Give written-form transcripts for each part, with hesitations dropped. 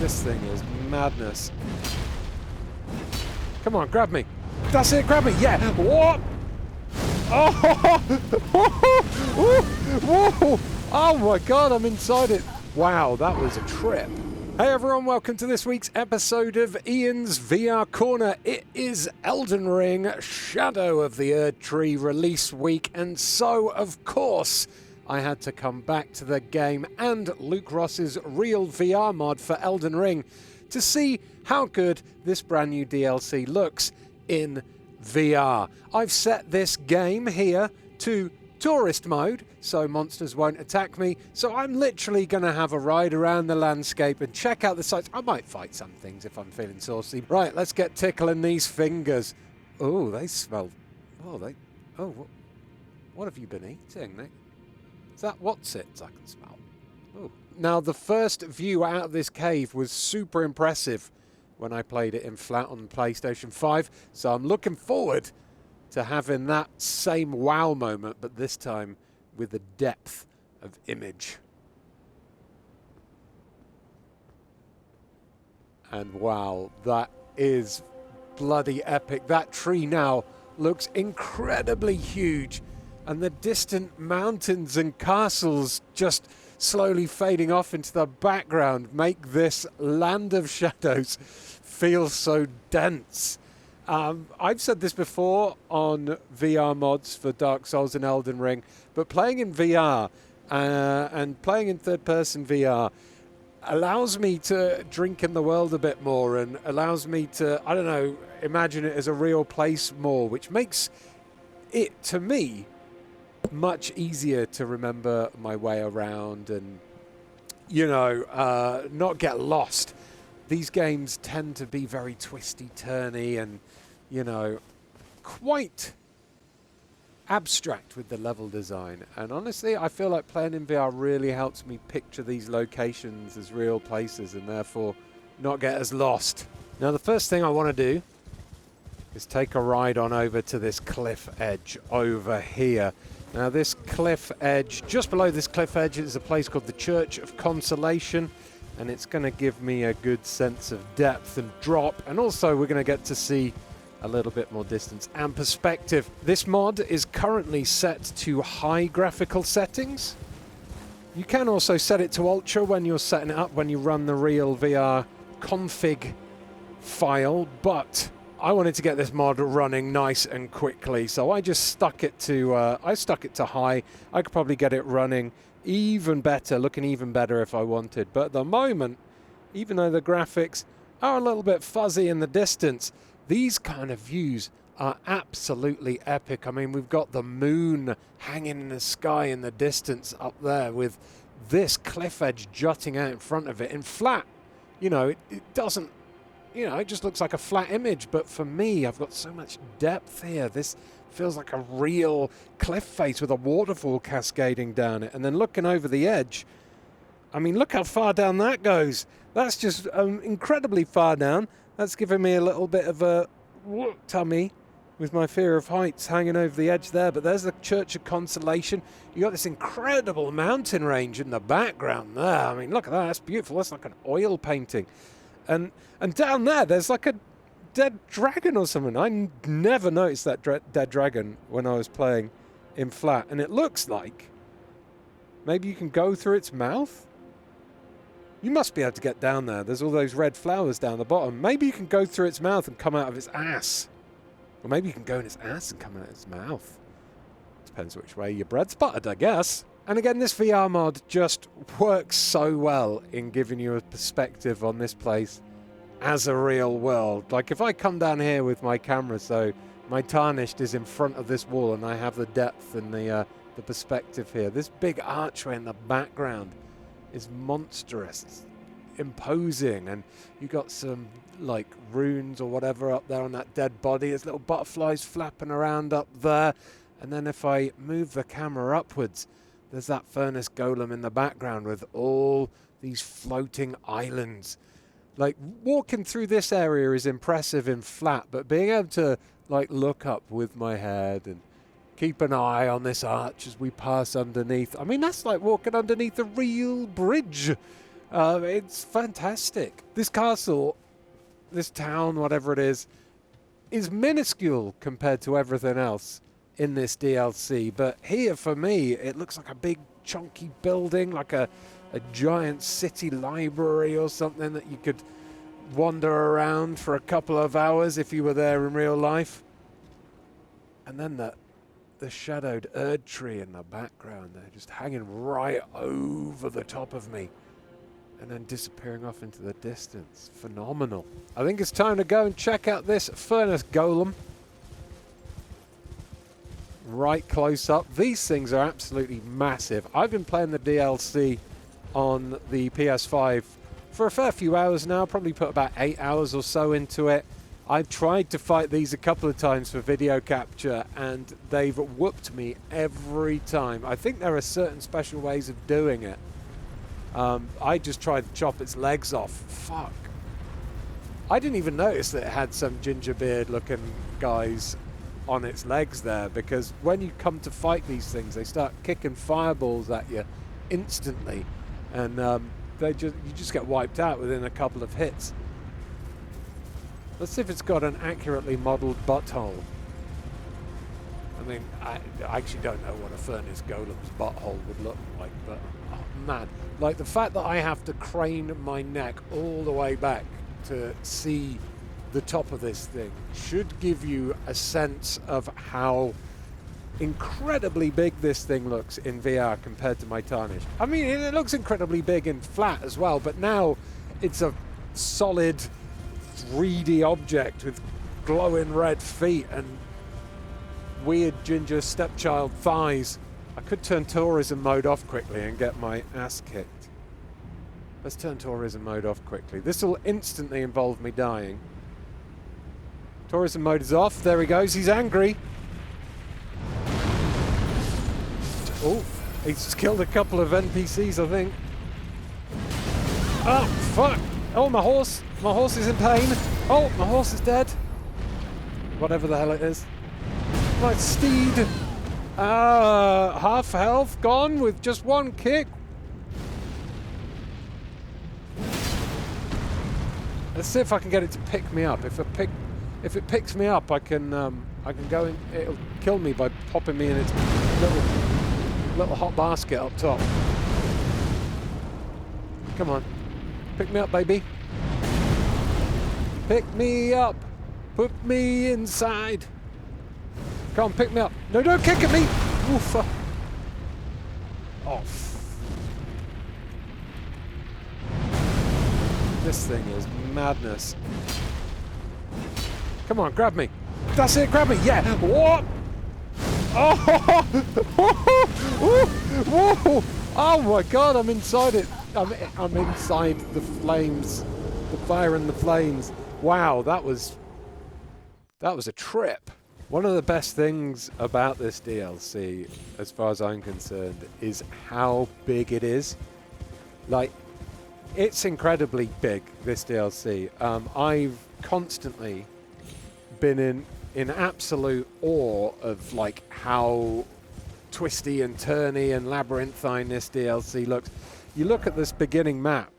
This thing is madness. Come on, grab me. That's it, grab me. Yeah. What? Oh! Whoa! Oh my God, I'm inside it. Wow, that was a trip. Hey everyone, welcome to this week's episode of Ian's VR Corner. It is Elden Ring, Shadow of the Erdtree release week, and so, of course, I had to come back to the game and Luke Ross's real VR mod for Elden Ring to see how good this brand new DLC looks in VR. I've set this game here to tourist mode, so monsters won't attack me, so I'm literally going to have a ride around the landscape and check out the sights. I might fight some things if I'm feeling saucy. Right, let's get tickling these fingers. Oh, they smell... what have you been eating? Is that what's it I can smell? Oh. Now, the first view out of this cave was super impressive when I played it in flat on PlayStation 5, so I'm looking forward to having that same wow moment, but this time with the depth of image. And wow, that is bloody epic. That tree now looks incredibly huge, and the distant mountains and castles just slowly fading off into the background make this land of shadows feel so dense. I've said this before on VR mods for Dark Souls and Elden Ring, but playing in VR and playing in third-person VR allows me to drink in the world a bit more and allows me to, I don't know, imagine it as a real place more, which makes it, to me, much easier to remember my way around and, you know, not get lost. These games tend to be very twisty-turny and, you know, quite abstract with the level design. And honestly, I feel like playing in VR really helps me picture these locations as real places and therefore not get as lost. Now, the first thing I want to do is take a ride on over to this cliff edge over here. Now, this cliff edge, just below this cliff edge is a place called the Church of Consolation, and it's going to give me a good sense of depth and drop, and also we're going to get to see a little bit more distance and perspective. This mod is currently set to high graphical settings. You can also set it to ultra when you're setting it up, when you run the real VR config file, but I wanted to get this mod running nice and quickly, so I just stuck it to high. I could probably get it running even better, looking even better if I wanted. But at the moment, even though the graphics are a little bit fuzzy in the distance, these kind of views are absolutely epic. I mean, we've got the moon hanging in the sky in the distance up there with this cliff edge jutting out in front of it. In flat, you know, it doesn't, you know, it just looks like a flat image. But for me, I've got so much depth here. This feels like a real cliff face with a waterfall cascading down it. And then looking over the edge, I mean, look how far down that goes. That's just incredibly far down. That's giving me a little bit of a tummy with my fear of heights hanging over the edge there. But there's the Church of Consolation. You got this incredible mountain range in the background there. I mean, look at that. That's beautiful. That's like an oil painting. And down there, there's like a dead dragon or something. I never noticed that dead dragon when I was playing in flat. And it looks like maybe you can go through its mouth. You must be able to get down there. There's all those red flowers down the bottom. Maybe you can go through its mouth and come out of its ass. Or maybe you can go in its ass and come out of its mouth. Depends which way your bread's buttered, I guess. And again, this VR mod just works so well in giving you a perspective on this place as a real world. Like if I come down here with my camera, so my tarnished is in front of this wall and I have the depth and the perspective here. This big archway in the background is monstrous, imposing, and you got some like runes or whatever up there on that dead body. There's little butterflies flapping around up there. And then if I move the camera upwards, there's that furnace golem in the background with all these floating islands. Like, walking through this area is impressive in flat, but being able to, like, look up with my head and keep an eye on this arch as we pass underneath. I mean, that's like walking underneath a real bridge. It's fantastic. This castle, this town, whatever it is minuscule compared to everything else in this DLC. But here, for me, it looks like a big, chunky building, like a giant city library or something that you could wander around for a couple of hours if you were there in real life. And then the shadowed Erdtree in the background there, just hanging right over the top of me. And then disappearing off into the distance. Phenomenal. I think it's time to go and check out this furnace golem. Right close up. These things are absolutely massive. I've been playing the DLC on the PS5 for a fair few hours now. Probably put about 8 hours or so into it. I've tried to fight these a couple of times for video capture, and they've whooped me every time. I think there are certain special ways of doing it. I just tried to chop its legs off. Fuck. I didn't even notice that it had some gingerbeard looking guys on its legs there, because when you come to fight these things, they start kicking fireballs at you instantly, and you just get wiped out within a couple of hits. Let's see if it's got an accurately modelled butthole. I mean, I actually don't know what a furnace golem's butthole would look like, but oh man, like the fact that I have to crane my neck all the way back to see the top of this thing should give you a sense of how incredibly big this thing looks in VR compared to my Tarnish. I mean, it looks incredibly big in flat as well, but now it's a solid 3D object with glowing red feet and weird ginger stepchild thighs. I could turn tourism mode off quickly and get my ass kicked. Let's turn tourism mode off quickly. This will instantly involve me dying. Tourism mode is off. There he goes. He's angry. Oh, he's killed a couple of NPCs, I think. Oh, fuck. Oh, my horse. My horse is in pain. Oh, my horse is dead. Whatever the hell it is. My steed. Half health gone with just one kick. Let's see if I can get it to pick me up. If it picks me up, I can go in. It'll kill me by popping me in its little hot basket up top. Come on, pick me up, baby. Pick me up. Put me inside. Come on, pick me up. No, don't kick at me. Oof. Oh. This thing is madness. Come on, grab me. That's it, grab me. Yeah. What? Oh. Whoa. Oh my God, I'm inside it. I'm inside the flames. The fire and the flames. Wow, that was a trip. One of the best things about this DLC, as far as I'm concerned, is how big it is. Like, it's incredibly big, this DLC. I've constantly been in absolute awe of like how twisty and turny and labyrinthine this DLC looks. You look at this beginning map.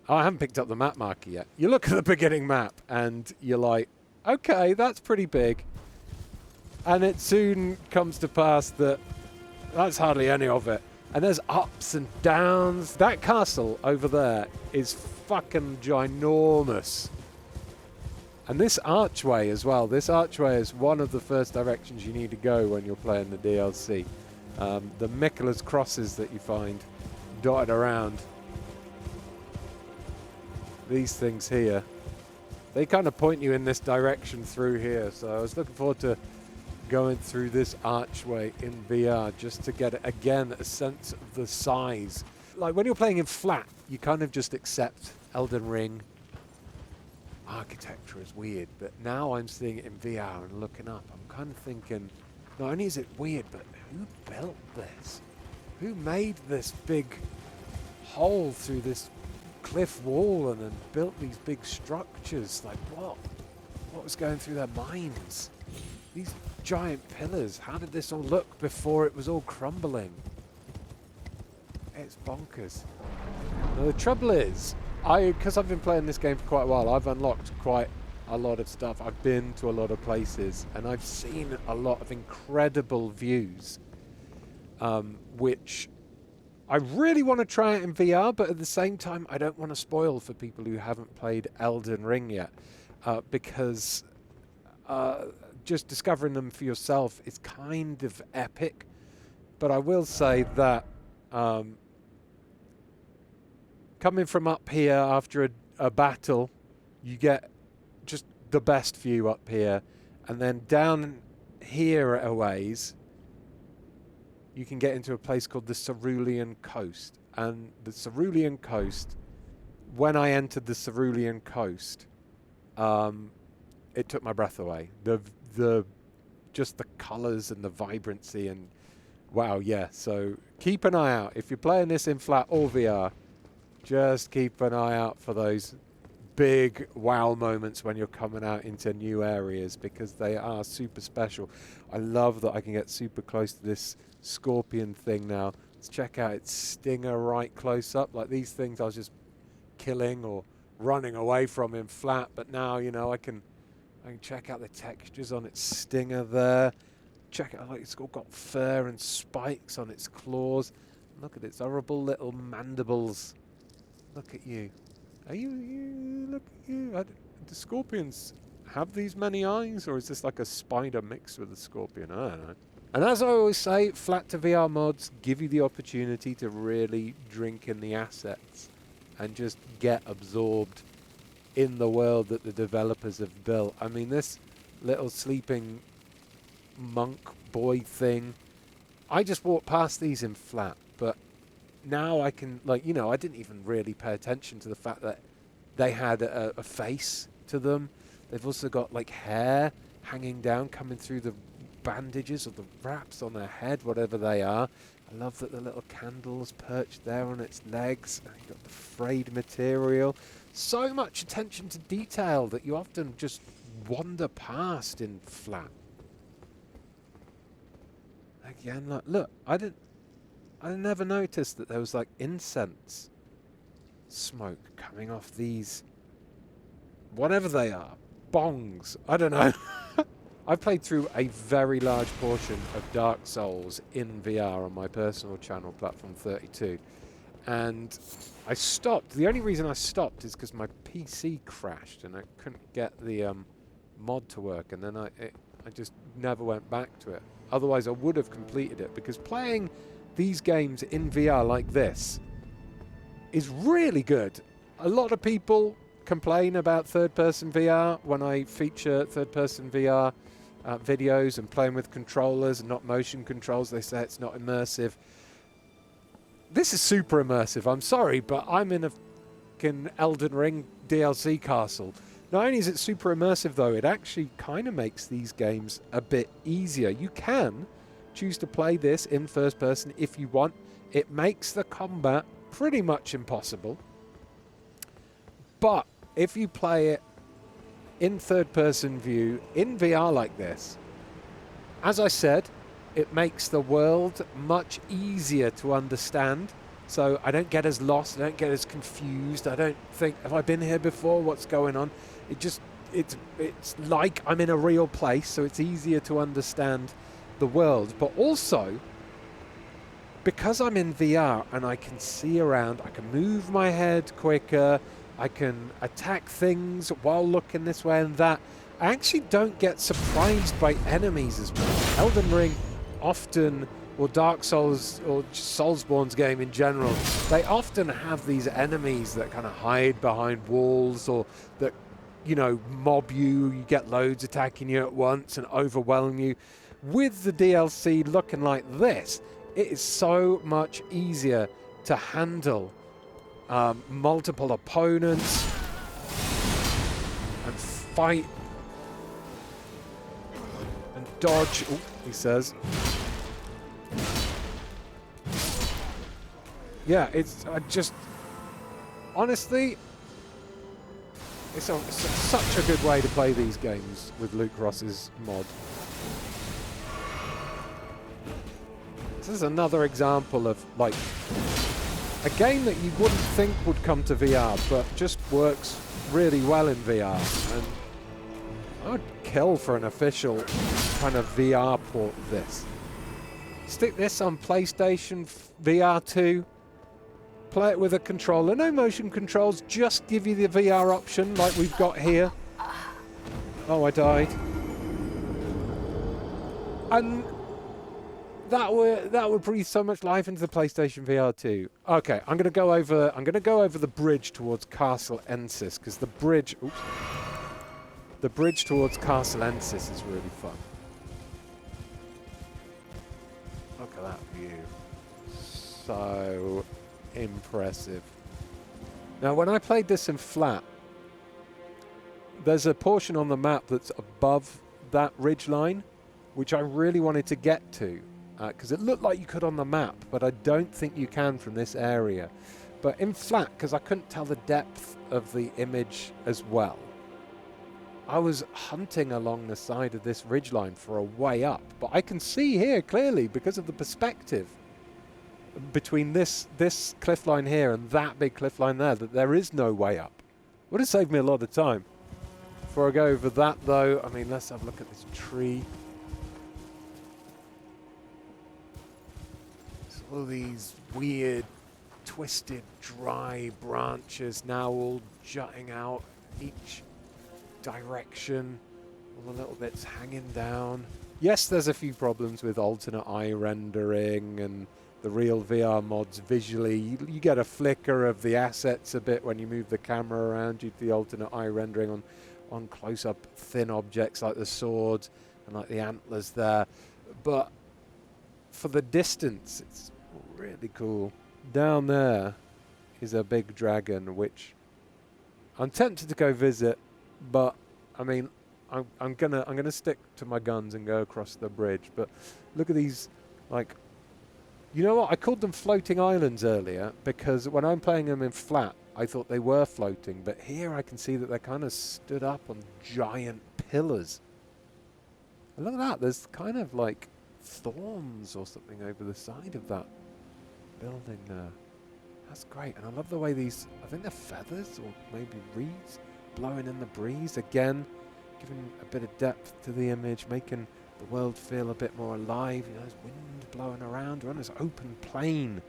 Oh, I haven't picked up the map marker yet. You look at the beginning map and you're like, okay, that's pretty big. And it soon comes to pass that that's hardly any of it. And there's ups and downs. That castle over there is fucking ginormous. And this archway as well. This archway is one of the first directions you need to go when you're playing the DLC. The Michaela's crosses that you find dotted around. These things here. They kind of point you in this direction through here. So I was looking forward to going through this archway in VR just to get, again, a sense of the size. Like when you're playing in flat, you kind of just accept Elden Ring. Architecture is weird, but now I'm seeing it in VR and looking up. I'm kind of thinking, not only is it weird, but who built this? Who made this big hole through this cliff wall and then built these big structures? Like what? What was going through their minds? These giant pillars, how did this all look before it was all crumbling? It's bonkers. Now, the trouble is, because I've been playing this game for quite a while, I've unlocked quite a lot of stuff. I've been to a lot of places, and I've seen a lot of incredible views, which I really want to try it in VR, but at the same time, I don't want to spoil for people who haven't played Elden Ring yet, because just discovering them for yourself is kind of epic. But I will say that coming from up here after a battle, you get just the best view up here, and then down here a ways you can get into a place called the Cerulean Coast. And the Cerulean Coast, when I entered the Cerulean Coast, it took my breath away. Just the colours and the vibrancy, and wow, yeah. So keep an eye out if you're playing this in flat or VR. Just keep an eye out for those big wow moments when you're coming out into new areas, because they are super special. I love that I can get super close to this scorpion thing now. Let's check out its stinger right close up. Like, these things I was just killing or running away from in flat, but now, you know, I can check out the textures on its stinger there. Check out, like, it's all got fur and spikes on its claws. Look at its horrible little mandibles. Look at you. Are you look at you. Do scorpions have these many eyes, or is this like a spider mixed with a scorpion? I don't know. And as I always say, flat to VR mods give you the opportunity to really drink in the assets and just get absorbed in the world that the developers have built. I mean, this little sleeping monk boy thing, I just walked past these in flat, but now I can, like, you know, I didn't even really pay attention to the fact that they had a face to them. They've also got, like, hair hanging down, coming through the bandages or the wraps on their head, whatever they are. I love that the little candle's perched there on its legs. You've got the frayed material. So much attention to detail that you often just wander past in flat. Again, look, I never noticed that there was, like, incense smoke coming off these, whatever they are, bongs. I don't know. I played through a very large portion of Dark Souls in VR on my personal channel, Platform 32, and I stopped. The only reason I stopped is because my PC crashed and I couldn't get the mod to work, and then I just never went back to it. Otherwise, I would have completed it, because playing these games in VR like this is really good. A lot of people complain about third-person VR when I feature third-person VR videos and playing with controllers and not motion controls. They say it's not immersive. This is super immersive. I'm sorry, but I'm in a fucking Elden Ring DLC castle. Not only is it super immersive, though, it actually kind of makes these games a bit easier. You can choose to play this in first person if you want. It makes the combat pretty much impossible. But if you play it in third-person view, in VR like this, as I said, it makes the world much easier to understand. So I don't get as lost, I don't get as confused, I don't think, have I been here before, what's going on? It's like I'm in a real place, so it's easier to understand the world. But also, because I'm in VR and I can see around, I can move my head quicker, I can attack things while looking this way and that. I actually don't get surprised by enemies as much. Elden Ring often, or Dark Souls, or Soulsborne's game in general, they often have these enemies that kind of hide behind walls, or that, you know, mob you. You get loads attacking you at once and overwhelm you. With the DLC looking like this, it is so much easier to handle multiple opponents and fight and dodge. Ooh, he says. Yeah, it's honestly, it's such a good way to play these games with Luke Ross's mod. This is another example of, like, A game that you wouldn't think would come to VR, but just works really well in VR. And I would kill for an official kind of VR port of this. Stick this on PlayStation VR 2. Play it with a controller. No motion controls, just give you the VR option like we've got here. Oh, I died. And that would breathe so much life into the PlayStation VR 2. Okay, I'm gonna go over the bridge towards Castle Ensis, because the bridge towards Castle Ensis is really fun. Look at that view. So impressive. Now, when I played this in flat, there's a portion on the map that's above that ridge line, which I really wanted to get to, because it looked like you could on the map, but I don't think you can from this area. But in flat, because I couldn't tell the depth of the image as well, I was hunting along the side of this ridgeline for a way up. But I can see here clearly, because of the perspective between this cliff line here and that big cliff line there, that there is no way up. Would have saved me a lot of time. Before I go over that, though, I mean, let's have a look at this tree. It's all these weird, twisted, dry branches now all jutting out each direction. All the little bits hanging down. Yes, there's a few problems with alternate eye rendering and the real VR mods visually. You get a flicker of the assets a bit when you move the camera around due to the alternate eye rendering on close-up thin objects like the swords and like the antlers there. But for the distance, it's really cool. Down there is a big dragon, which I'm tempted to go visit, but I mean, I'm gonna stick to my guns and go across the bridge. But look at these, like, you know what? I called them floating islands earlier because when I'm playing them in flat, I thought they were floating. But here I can see that they're kind of stood up on giant pillars. And look at that. There's kind of like thorns or something over the side of that building there. That's great. And I love the way these, I think they're feathers or maybe reeds blowing in the breeze. Again, giving a bit of depth to the image, making the world feel a bit more alive. You know, there's wind blowing around. We're on this open plain.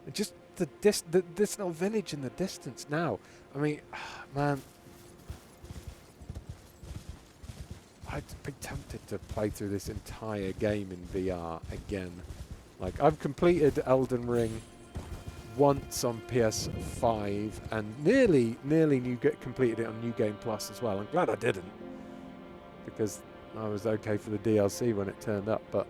And just this little village in the distance now. I mean, man, I'd be tempted to play through this entire game in VR again. Like, I've completed Elden Ring once on PS5 and nearly completed it on New Game Plus as well. I'm glad I didn't, because I was okay for the DLC when it turned up, but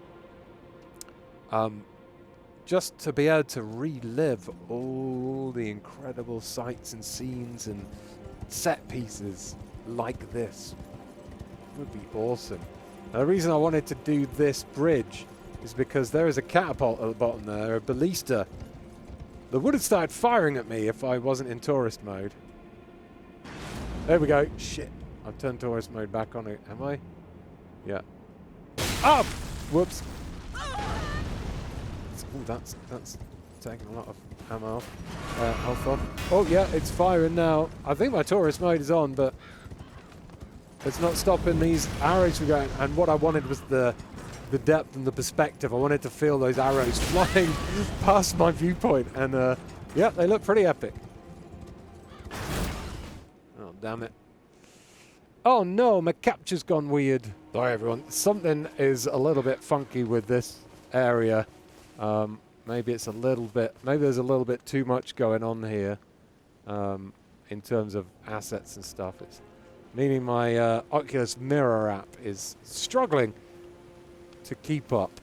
just to be able to relive all the incredible sights and scenes and set pieces like this would be awesome. Now, the reason I wanted to do this bridge is because there is a catapult at the bottom there, a ballista, that would have started firing at me if I wasn't in tourist mode. There we go. Shit. I've turned tourist mode back on it. Am I? Yeah. Oh! Whoops. Ooh, that's taking a lot of ammo off. Health off. Oh, yeah, it's firing now. I think my tourist mode is on, but it's not stopping these arrows from going. And what I wanted was the depth and the perspective. I wanted to feel those arrows flying past my viewpoint. And, yeah, they look pretty epic. Oh, damn it. Oh, no, my capture's gone weird. Sorry, everyone. Something is a little bit funky with this area. Maybe it's a little bit, maybe there's a little bit too much going on here in terms of assets and stuff. It's meaning my Oculus Mirror app is struggling to keep up.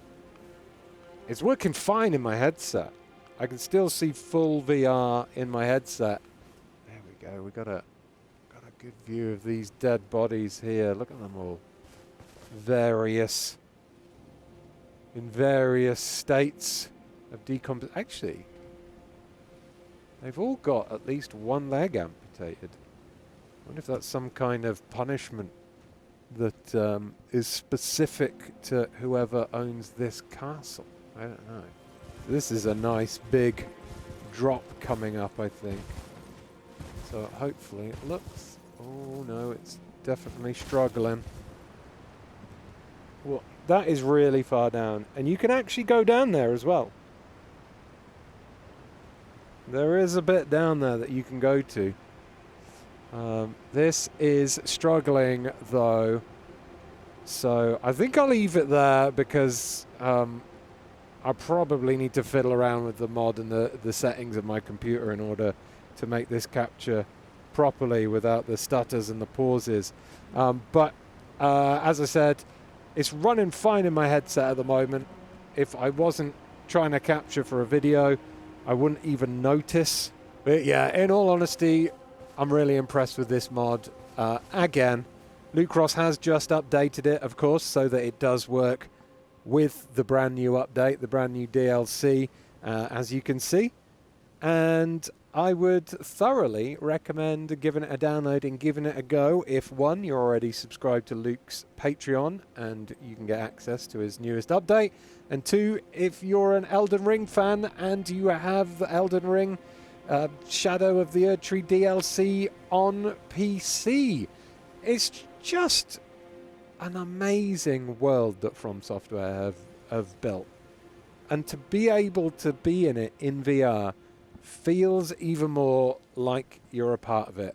It's working fine in my headset. I can still see full VR in my headset. There we go. We got a good view of these dead bodies here. Look at them all. In various states of decomposition. Actually, they've all got at least one leg amputated. I wonder if that's some kind of punishment that is specific to whoever owns this castle. I don't know. This is a nice big drop coming up, I think. So hopefully it looks... Oh no, it's definitely struggling. Well, that is really far down. And you can actually go down there as well. There is a bit down there that you can go to. This is struggling though. So I think I'll leave it there because I probably need to fiddle around with the mod and the settings of my computer in order to make this capture properly without the stutters and the pauses. But as I said, it's running fine in my headset at the moment. If I wasn't trying to capture for a video, I wouldn't even notice. But yeah, in all honesty, I'm really impressed with this mod. Again, Lucross has just updated it, of course, so that it does work with the brand new update, the brand new DLC, as you can see. And I would thoroughly recommend giving it a download and giving it a go if, one, you're already subscribed to Luke's Patreon and you can get access to his newest update, and two, if you're an Elden Ring fan and you have the Elden Ring Shadow of the Erdtree DLC on PC. It's just an amazing world that From Software have built. And to be able to be in it in VR feels even more like you're a part of it.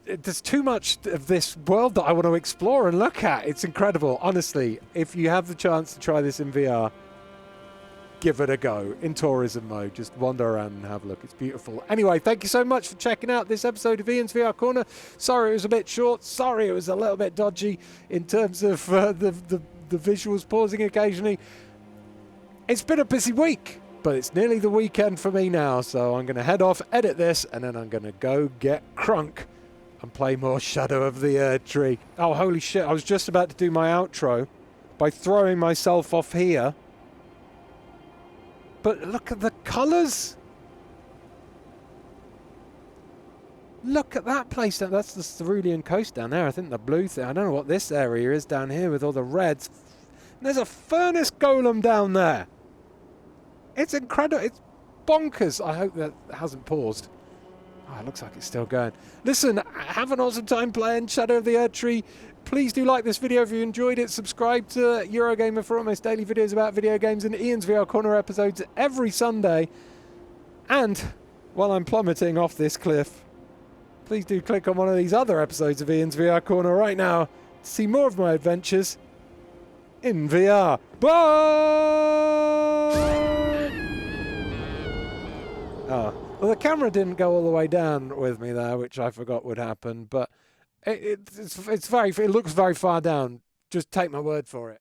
There's too much of this world that I want to explore and look at. It's incredible. Honestly, if you have the chance to try this in VR, give it a go in tourism mode. Just wander around and have a look. It's beautiful. Anyway, thank you so much for checking out this episode of Ian's VR Corner. Sorry it was a bit short. Sorry it was a little bit dodgy in terms of the visuals pausing occasionally. It's been a busy week, but it's nearly the weekend for me now, so I'm going to head off, edit this, and then I'm going to go get crunk and play more Shadow of the Erdtree. Oh, holy shit. I was just about to do my outro by throwing myself off here. But look at the colours. Look at that place. That's the cerulean coast down there. I think the blue thing. I don't know what this area is down here with all the reds. There's a furnace golem down there. It's incredible. It's bonkers. I hope that hasn't paused. Oh, it looks like it's still going. Listen, have an awesome time playing Shadow of the Erdtree. Please do like this video if you enjoyed it. Subscribe to Eurogamer for almost daily videos about video games and Ian's VR Corner episodes every Sunday. And while I'm plummeting off this cliff, please do click on one of these other episodes of Ian's VR Corner right now to see more of my adventures in VR. Bye! Oh, well, the camera didn't go all the way down with me there, which I forgot would happen, but it looks very far down. Just take my word for it.